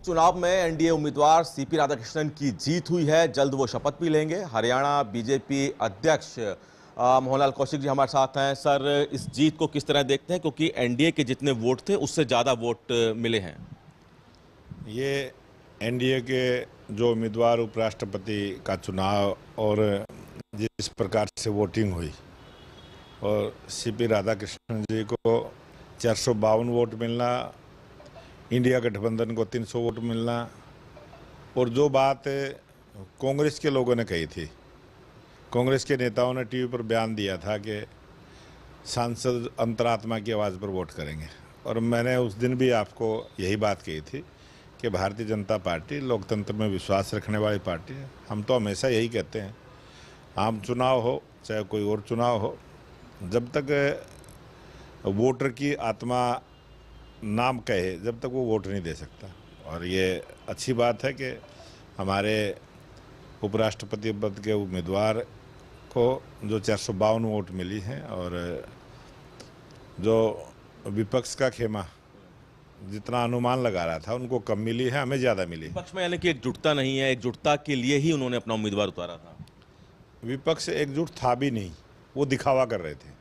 चुनाव में एनडीए उम्मीदवार सीपी राधाकृष्णन की जीत हुई है। जल्द वो शपथ भी लेंगे। हरियाणा बीजेपी अध्यक्ष मोहनलाल कौशिक जी हमारे साथ हैं। सर, इस जीत को किस तरह देखते हैं, क्योंकि एनडीए के जितने वोट थे उससे ज्यादा वोट मिले हैं। ये एनडीए के जो उम्मीदवार उपराष्ट्रपति का चुनाव और जिस प्रकार से वोटिंग हुई और सीपी राधाकृष्णन जी को 452 वोट मिलना, इंडिया गठबंधन को 300 वोट मिलना, और जो बात कांग्रेस के लोगों ने कही थी, कांग्रेस के नेताओं ने टीवी पर बयान दिया था कि सांसद अंतरात्मा की आवाज़ पर वोट करेंगे, और मैंने उस दिन भी आपको यही बात कही थी कि भारतीय जनता पार्टी लोकतंत्र में विश्वास रखने वाली पार्टी है। हम तो हमेशा यही कहते हैं, आम चुनाव हो चाहे कोई और चुनाव हो, जब तक वोटर की आत्मा नाम कहे जब तक वो वोट नहीं दे सकता। और ये अच्छी बात है कि हमारे उपराष्ट्रपति पद के उम्मीदवार को जो 452 वोट मिली हैं, और जो विपक्ष का खेमा जितना अनुमान लगा रहा था उनको कम मिली है, हमें ज़्यादा मिली है। विपक्ष में यानी कि एकजुटता नहीं है। एकजुटता के लिए ही उन्होंने अपना उम्मीदवार उतारा था। विपक्ष एकजुट था भी नहीं, वो दिखावा कर रहे थे,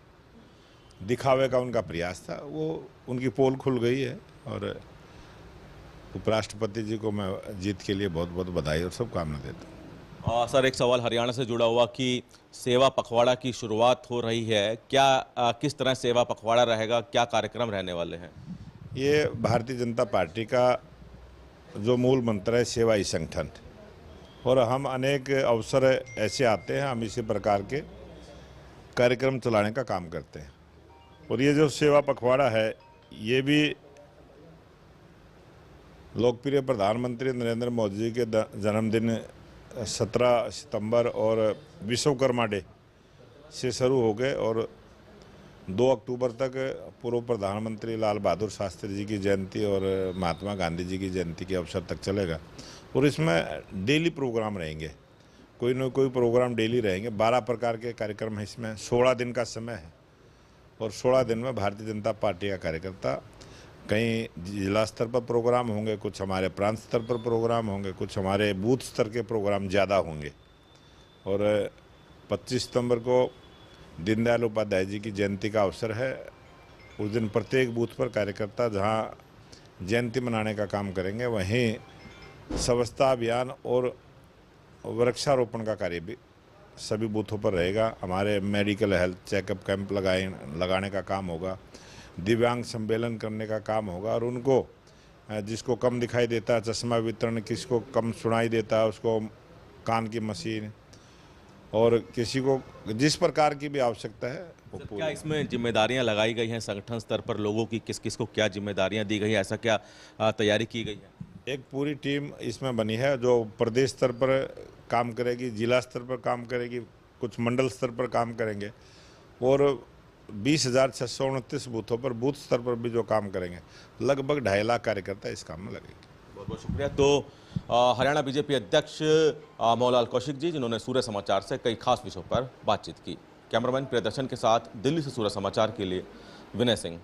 दिखावे का उनका प्रयास था। वो उनकी पोल खुल गई है, और उपराष्ट्रपति जी को मैं जीत के लिए बहुत बहुत बधाई और शुभकामना देता हूँ। सर, एक सवाल हरियाणा से जुड़ा हुआ कि सेवा पखवाड़ा की शुरुआत हो रही है। क्या किस तरह सेवा पखवाड़ा रहेगा, क्या कार्यक्रम रहने वाले हैं? ये भारतीय जनता पार्टी का जो मूल मंत्र है, सेवा ही संगठन, और हम अनेक अवसर ऐसे आते हैं, हम इसी प्रकार के कार्यक्रम चलाने का काम करते हैं। और ये जो सेवा पखवाड़ा है, ये भी लोकप्रिय प्रधानमंत्री नरेंद्र मोदी जी के जन्मदिन 17 सितंबर और विश्वकर्मा डे से शुरू हो गए, और 2 अक्टूबर तक पूर्व प्रधानमंत्री लाल बहादुर शास्त्री जी की जयंती और महात्मा गांधी जी की जयंती के अवसर तक चलेगा। और इसमें डेली प्रोग्राम रहेंगे, कोई न कोई प्रोग्राम डेली रहेंगे। 12 प्रकार के कार्यक्रम हैं इसमें, 16 दिन का समय है, और 16 दिन में भारतीय जनता पार्टी का कार्यकर्ता, कहीं जिला स्तर पर प्रोग्राम होंगे, कुछ हमारे प्रांत स्तर पर प्रोग्राम होंगे, कुछ हमारे बूथ स्तर के प्रोग्राम ज़्यादा होंगे। और 25 सितंबर को दीनदयाल उपाध्याय जी की जयंती का अवसर है। उस दिन प्रत्येक बूथ पर कार्यकर्ता जहां जयंती मनाने का काम करेंगे, वहीं स्वच्छता अभियान और वृक्षारोपण का कार्य भी सभी बूथों पर रहेगा। हमारे मेडिकल हेल्थ चेकअप कैंप लगाने का काम होगा, दिव्यांग सम्मेलन करने का काम होगा, और उनको जिसको कम दिखाई देता है चश्मा वितरण, किसको कम सुनाई देता है उसको कान की मशीन, और किसी को जिस प्रकार की भी आवश्यकता है वो क्या इसमें जिम्मेदारियां लगाई गई हैं संगठन स्तर पर? लोगों की किस किस को क्या जिम्मेदारियां दी गई हैं, ऐसा क्या तैयारी की गई है? एक पूरी टीम इसमें बनी है जो प्रदेश स्तर पर काम करेगी, जिला स्तर पर काम करेगी, कुछ मंडल स्तर पर काम करेंगे, और 20,629 बूथों पर बूथ स्तर पर भी जो काम करेंगे। लगभग 2.5 लाख कार्यकर्ता इस काम में लगेंगे। बहुत बहुत शुक्रिया। तो हरियाणा बीजेपी अध्यक्ष मोहनलाल कौशिक जी, जिन्होंने सूर्य समाचार से कई खास विषयों पर बातचीत की। कैमरामैन प्रियदर्शन के साथ दिल्ली से सूर्य समाचार के लिए विनय सिंह।